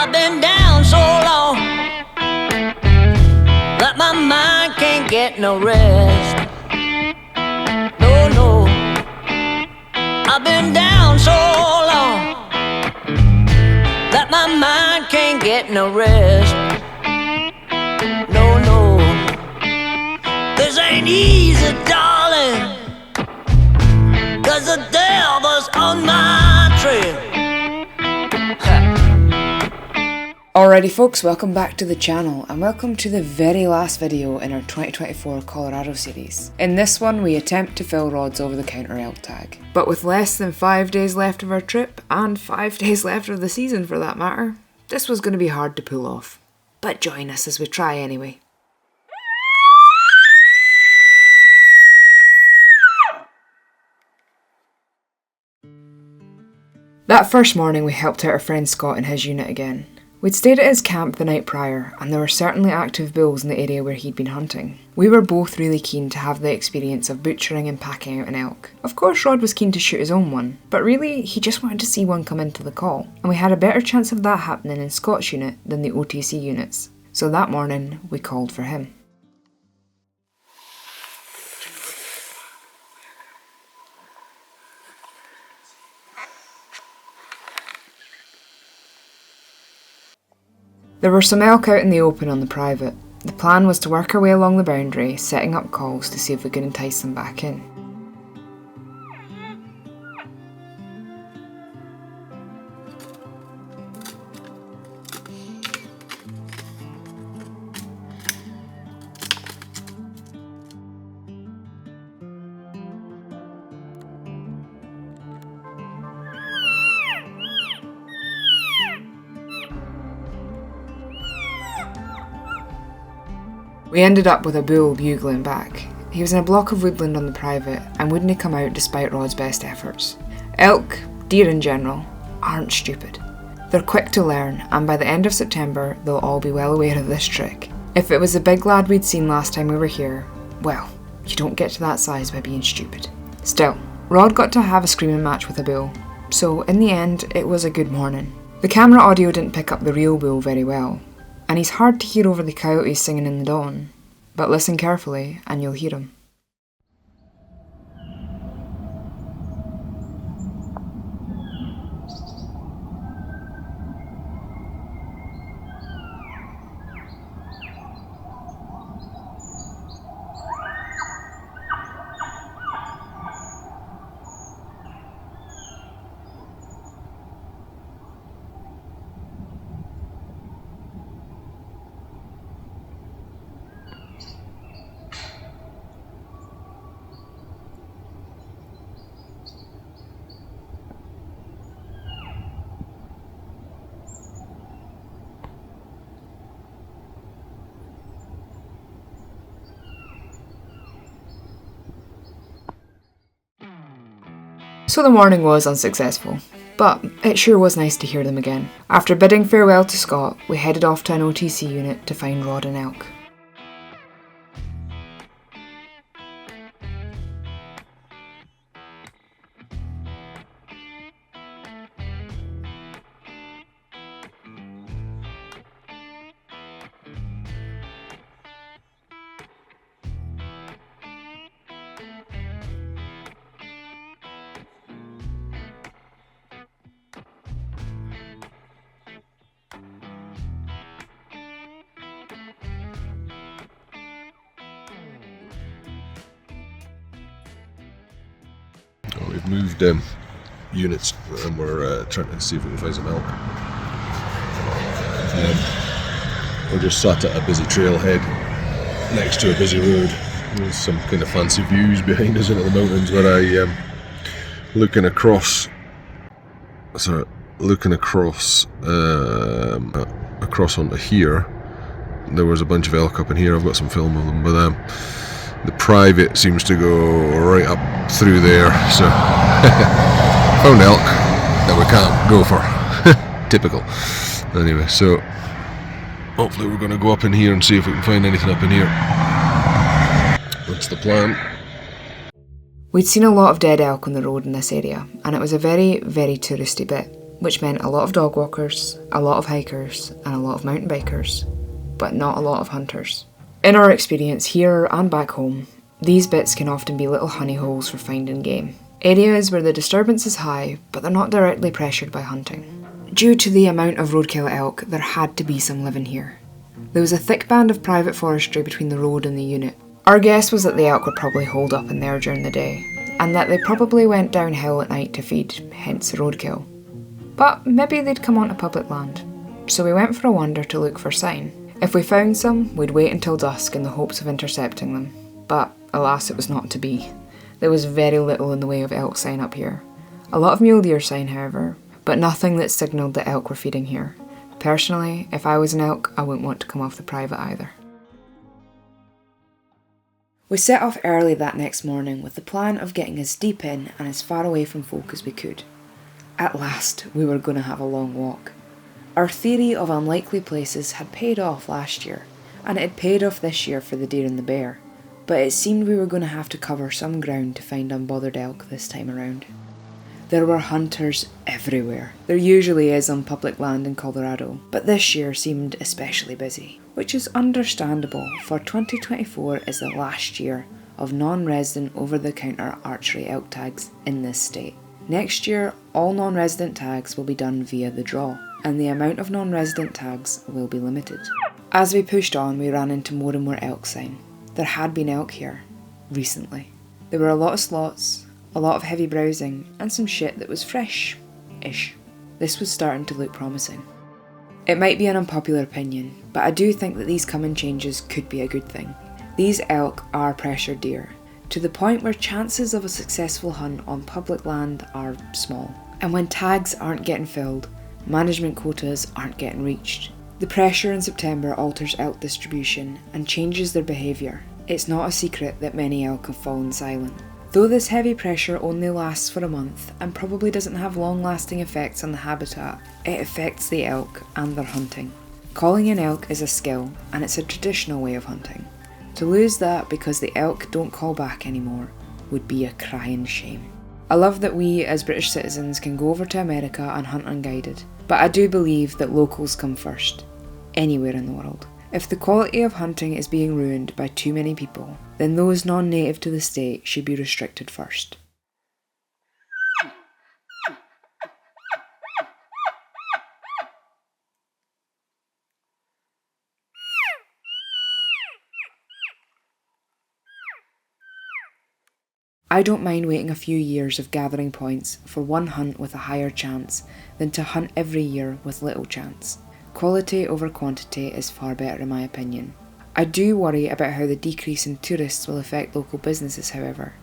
I've been down so long that my mind can't get no rest. No, no, I've been down so long that my mind can't get no rest. No, no, this ain't easy, darling, 'cause the devil's on my trail. Alrighty folks, welcome back to the channel and welcome to the very last video in our 2024 Colorado series. In this one we attempt to fill Rod's over-the-counter elk tag. But with less than 5 days left of our trip, and 5 days left of the season for that matter, this was going to be hard to pull off. But join us as we try anyway. That first morning we helped out our friend Scott in his unit again. We'd stayed at his camp the night prior, and there were certainly active bulls in the area where he'd been hunting. We were both really keen to have the experience of butchering and packing out an elk. Of course Rod was keen to shoot his own one, but really he just wanted to see one come into the call, and we had a better chance of that happening in Scott's unit than the OTC units. So that morning we called for him. There were some elk out in the open on the private. The plan was to work our way along the boundary, setting up calls to see if we could entice them back in. We ended up with a bull bugling back. He was in a block of woodland on the private and wouldn't come out despite Rod's best efforts. Elk, deer in general, aren't stupid. They're quick to learn, and by the end of September they'll all be well aware of this trick. If it was the big lad we'd seen last time we were here, well, you don't get to that size by being stupid. Still, Rod got to have a screaming match with a bull, so in the end it was a good morning. The camera audio didn't pick up the real bull very well, and he's hard to hear over the coyotes singing in the dawn, but listen carefully and you'll hear him. So the morning was unsuccessful, but it sure was nice to hear them again. After bidding farewell to Scott, we headed off to an OTC unit to find Rod and elk. We've moved units and we're trying to see if we can find some elk. We're just sat at a busy trailhead next to a busy road. There's some kind of fancy views behind us into the mountains where I looking across across onto here. There was a bunch of elk up in here. I've got some film of them, but the private seems to go right up through there, so found elk that we can't go for. Typical. Anyway, so hopefully we're going to go up in here and see if we can find anything up in here. That's the plan. We'd seen a lot of dead elk on the road in this area, and it was a very, very touristy bit. which meant a lot of dog walkers, a lot of hikers, and a lot of mountain bikers, but not a lot of hunters. In our experience here and back home, these bits can often be little honey holes for finding game. Areas where the disturbance is high, but they're not directly pressured by hunting. Due to the amount of roadkill elk, there had to be some living here. There was a thick band of private forestry between the road and the unit. Our guess was that the elk were probably holed up in there during the day, and that they probably went downhill at night to feed, hence the roadkill. But maybe they'd come onto public land. So we went for a wander to look for sign. If we found some, we'd wait until dusk in the hopes of intercepting them. But alas, it was not to be. There was very little in the way of elk sign up here. A lot of mule deer sign, however, but nothing that signalled that elk were feeding here. Personally, if I was an elk, I wouldn't want to come off the private either. We set off early that next morning with the plan of getting as deep in and as far away from folk as we could. At last, we were going to have a long walk. Our theory of unlikely places had paid off last year, and it had paid off this year for the deer and the bear, but it seemed we were going to have to cover some ground to find unbothered elk this time around. There were hunters everywhere. There usually is on public land in Colorado, but this year seemed especially busy, which is understandable, for 2024 is the last year of non-resident over-the-counter archery elk tags in this state. Next year, all non-resident tags will be done via the draw, and the amount of non-resident tags will be limited. As we pushed on, we ran into more and more elk sign. There had been elk here, recently. There were a lot of slots, a lot of heavy browsing, and some shit that was fresh-ish. This was starting to look promising. It might be an unpopular opinion, but I do think that these coming changes could be a good thing. These elk are pressured deer, to the point where chances of a successful hunt on public land are small. And when tags aren't getting filled, management quotas aren't getting reached. The pressure in September alters elk distribution and changes their behaviour. It's not a secret that many elk have fallen silent. Though this heavy pressure only lasts for a month and probably doesn't have long-lasting effects on the habitat, it affects the elk and their hunting. Calling in elk is a skill, and it's a traditional way of hunting. To lose that because the elk don't call back anymore would be a crying shame. I love that we, as British citizens, can go over to America and hunt unguided, but I do believe that locals come first, anywhere in the world. If the quality of hunting is being ruined by too many people, then those non-native to the state should be restricted first. I don't mind waiting a few years of gathering points for one hunt with a higher chance than to hunt every year with little chance. Quality over quantity is far better in my opinion. I do worry about how the decrease in tourists will affect local businesses, however.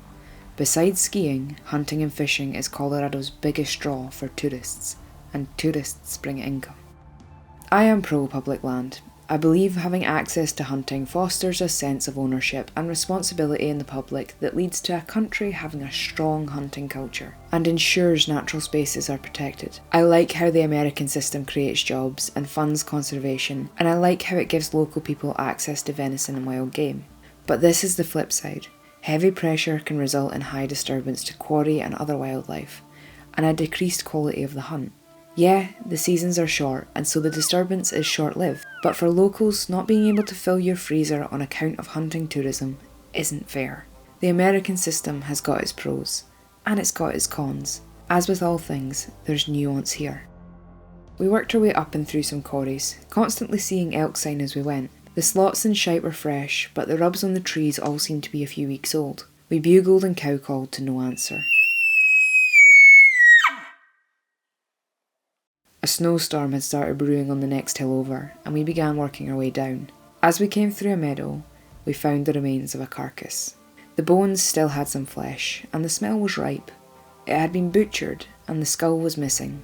Besides skiing, hunting and fishing is Colorado's biggest draw for tourists, and tourists bring income. I am pro public land. I believe having access to hunting fosters a sense of ownership and responsibility in the public that leads to a country having a strong hunting culture and ensures natural spaces are protected. I like how the American system creates jobs and funds conservation, and I like how it gives local people access to venison and wild game. But this is the flip side. Heavy pressure can result in high disturbance to quarry and other wildlife, and a decreased quality of the hunt. Yeah, the seasons are short, and so the disturbance is short-lived, but for locals, not being able to fill your freezer on account of hunting tourism isn't fair. The American system has got its pros, and it's got its cons. As with all things, there's nuance here. We worked our way up and through some quarries, constantly seeing elk sign as we went. The slots and shite were fresh, but the rubs on the trees all seemed to be a few weeks old. We bugled and cow-called to no answer. A snowstorm had started brewing on the next hill over, and we began working our way down. As we came through a meadow, we found the remains of a carcass. The bones still had some flesh, and the smell was ripe. It had been butchered, and the skull was missing.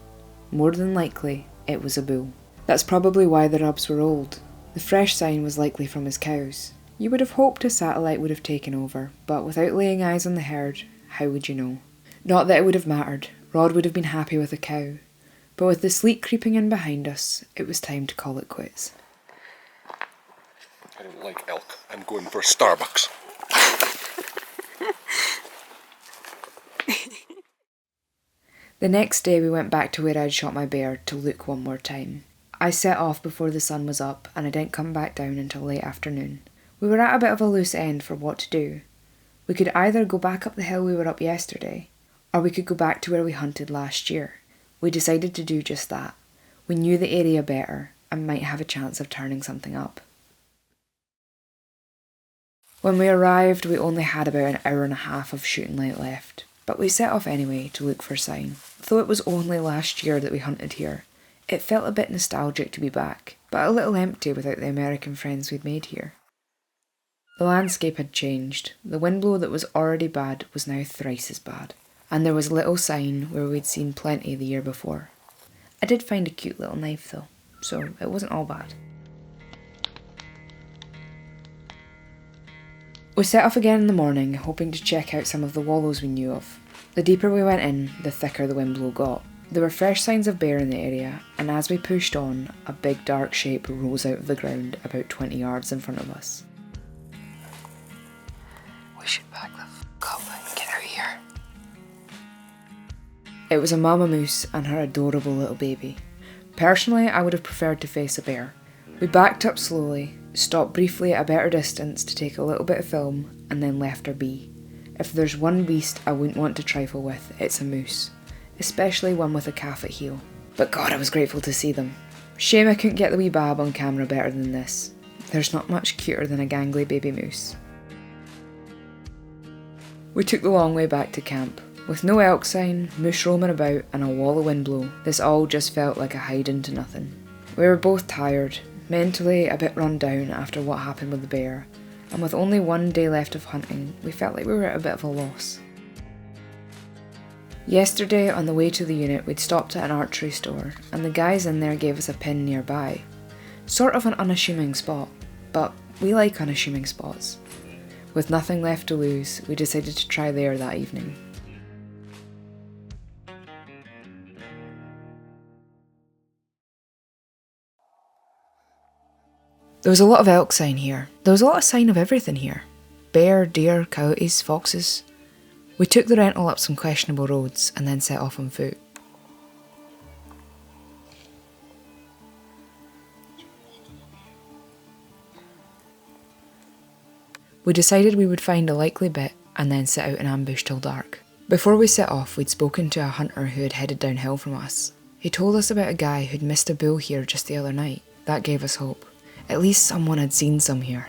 More than likely, it was a bull. That's probably why the rubs were old. The fresh sign was likely from his cows. You would have hoped a satellite would have taken over, but without laying eyes on the herd, how would you know? Not that it would have mattered. Rod would have been happy with a cow. But with the sleet creeping in behind us, it was time to call it quits. I don't like elk. I'm going for Starbucks. The next day we went back to where I'd shot my bear to look one more time. I set off before the sun was up and I didn't come back down until late afternoon. We were at a bit of a loose end for what to do. We could either go back up the hill we were up yesterday, or we could go back to where we hunted last year. We decided to do just that. We knew the area better and might have a chance of turning something up. When we arrived, we only had about an hour and a half of shooting light left, but we set off anyway to look for sign. Though it was only last year that we hunted here, it felt a bit nostalgic to be back, but a little empty without the American friends we'd made here. The landscape had changed. The windblow that was already bad was now thrice as bad, and there was little sign where we'd seen plenty the year before. I did find a cute little knife though, so it wasn't all bad. We set off again in the morning, hoping to check out some of the wallows we knew of. The deeper we went in, the thicker the windblow got. There were fresh signs of bear in the area, and as we pushed on, a big dark shape rose out of the ground about 20 yards in front of us. We should back the up and get out of here. It was a mama moose and her adorable little baby. Personally, I would have preferred to face a bear. We backed up slowly, stopped briefly at a better distance to take a little bit of film, and then left her be. If there's one beast I wouldn't want to trifle with, it's a moose. Especially one with a calf at heel. But God, I was grateful to see them. Shame I couldn't get the wee bab on camera better than this. There's not much cuter than a gangly baby moose. We took the long way back to camp. With no elk sign, moose roaming about, and a wall of windblow, this all just felt like a hide into nothing. We were both tired, mentally a bit run down after what happened with the bear, and with only one day left of hunting, we felt like we were at a bit of a loss. Yesterday, on the way to the unit, we'd stopped at an archery store, and the guys in there gave us a pin nearby. Sort of an unassuming spot, but we like unassuming spots. With nothing left to lose, we decided to try there that evening. There was a lot of elk sign here. There was a lot of sign of everything here. Bear, deer, coyotes, foxes. We took the rental up some questionable roads and then set off on foot. We decided we would find a likely bit and then set out in ambush till dark. Before we set off, we'd spoken to a hunter who had headed downhill from us. He told us about a guy who'd missed a bull here just the other night. That gave us hope. At least someone had seen some here.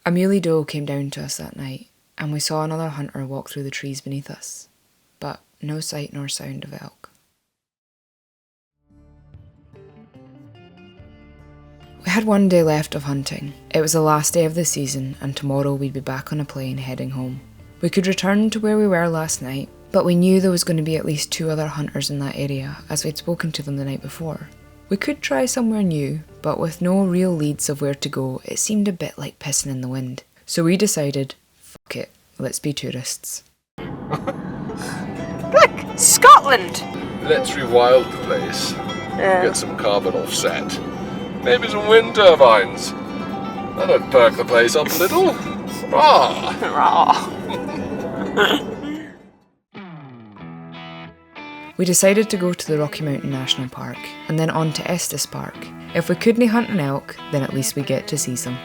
A muley doe came down to us that night, and we saw another hunter walk through the trees beneath us, but no sight nor sound of elk. We had one day left of hunting. It was the last day of the season, and tomorrow we'd be back on a plane heading home. We could return to where we were last night, but we knew there was going to be at least 2 other hunters in that area, as we'd spoken to them the night before. We could try somewhere new, but with no real leads of where to go, it seemed a bit like pissing in the wind. So we decided, fuck it, let's be tourists. Look! Scotland! Let's rewild the place. Get some carbon offset. Maybe some wind turbines. That'd perk the place up a little. We decided to go to the Rocky Mountain National Park, and then on to Estes Park. If we couldn't hunt an elk, then at least we get to see some.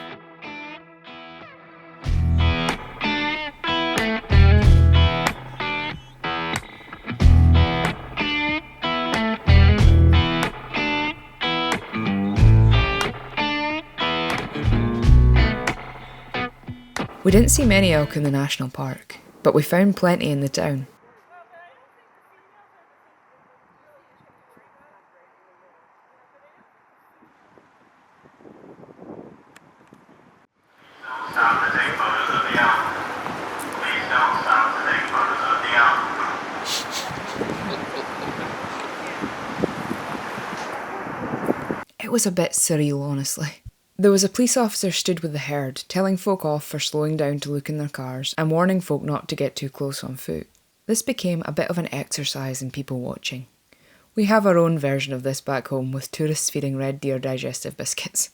We didn't see many elk in the national park, but we found plenty in the town. Stop to take photos of the elk. Please don't stop to take photos of the elk. It was a bit surreal, honestly. There was a police officer stood with the herd, telling folk off for slowing down to look in their cars and warning folk not to get too close on foot. This became a bit of an exercise in people watching. We have our own version of this back home with tourists feeding red deer digestive biscuits.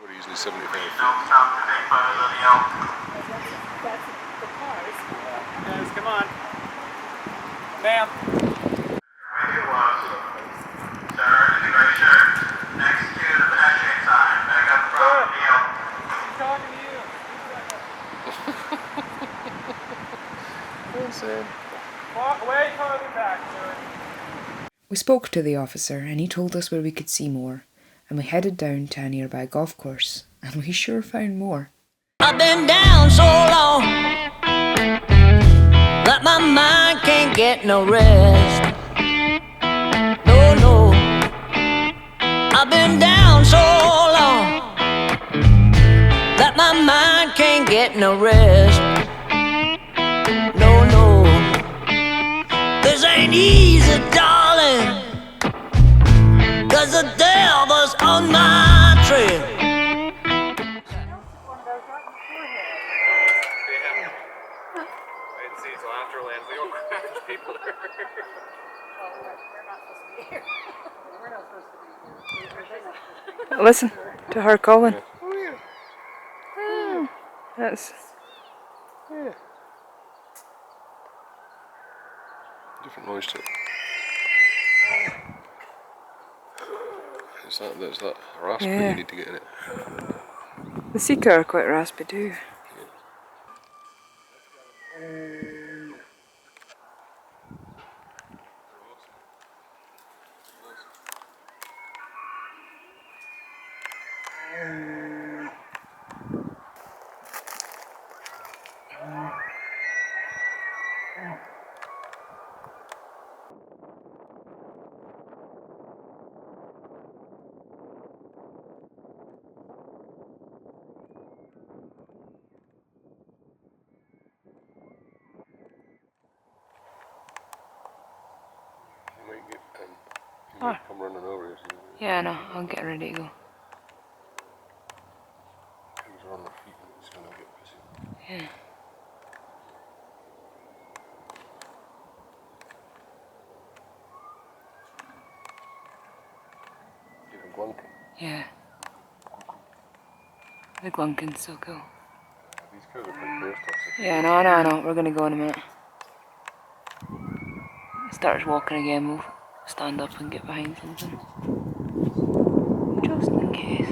We're usually 75 Please feet. don't stop to take photos of the elk. That's the cars. Guys, come on. Ma'am. Way too close. Sir, in the gray shirt, next to the pedestrian sign, back up front of the elk. I'm talking to you. Walk way farther back, sir. We spoke to the officer and he told us where we could see more, and we headed down to a nearby golf course, and we sure found more. I've been down so long that my mind can't get no rest. No, no. I've been down so long that my mind can't get no rest. No, no. This ain't easy, darling, 'cause the devil's on my trail. Listen to her calling. That's Different noise to it. There's that raspy Yeah. you need to get in it. the Sika are quite raspy too. You might get you might come running over here. So Yeah, no, I'll get ready to go. things are on their feet and it's gonna get busy. Yeah. Even glunking. Yeah. The glunkin's so cool. These guys are pretty close to us. Yeah, no, we're gonna go in a minute. Starts walking again, we'll stand up and get behind something. Just in case.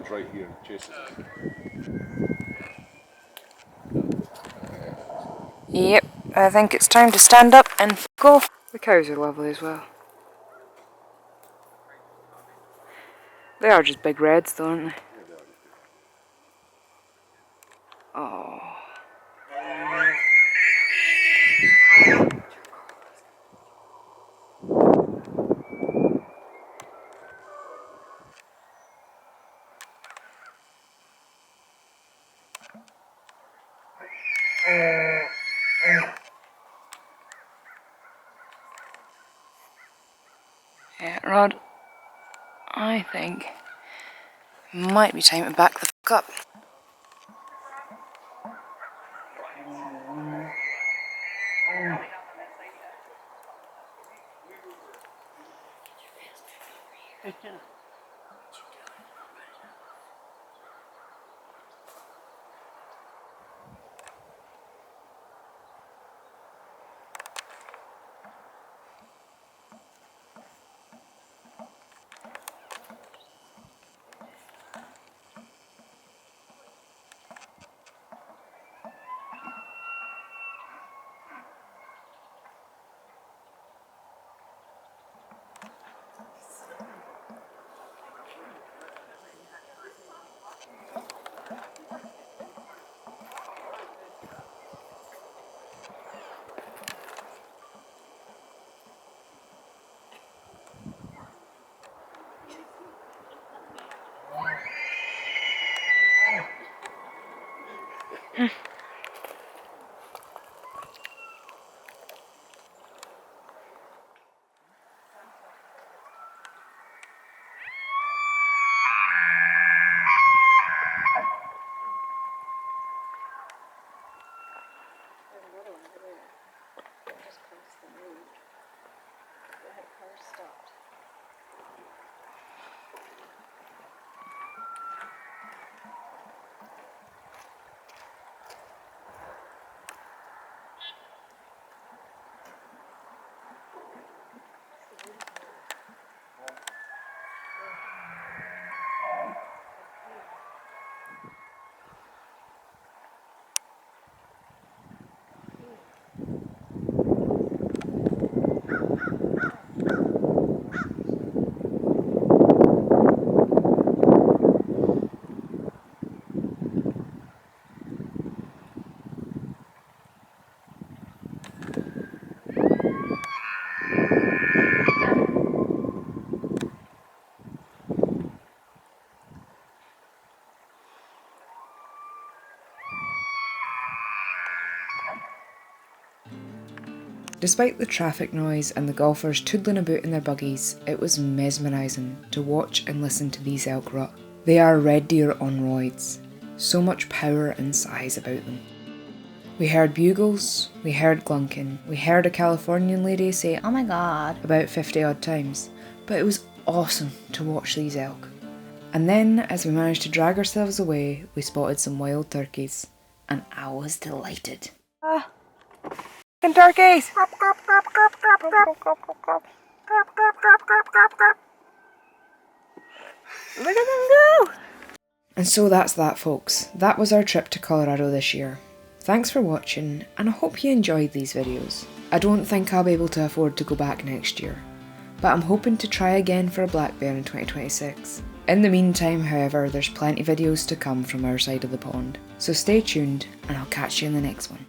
comes right here and chases us. Yep, I think it's time to stand up and go. The cows are lovely as well. They are just big reds though, aren't they? Oh. Yeah, Rod, I think it might be time to back the fuck up. Despite the traffic noise and the golfers toodling about in their buggies, it was mesmerising to watch and listen to these elk rut. They are red deer on roids. So much power and size about them. We heard bugles, we heard glunking, we heard a Californian lady say "oh my god" about 50 odd times, but it was awesome to watch these elk. And then, as we managed to drag ourselves away, we spotted some wild turkeys, and I was delighted. Turkeys! Look at them go! And so that's that, folks. That was our trip to Colorado this year. Thanks for watching, and I hope you enjoyed these videos. I don't think I'll be able to afford to go back next year, but I'm hoping to try again for a black bear in 2026. In the meantime, however, there's plenty of videos to come from our side of the pond, so stay tuned and I'll catch you in the next one.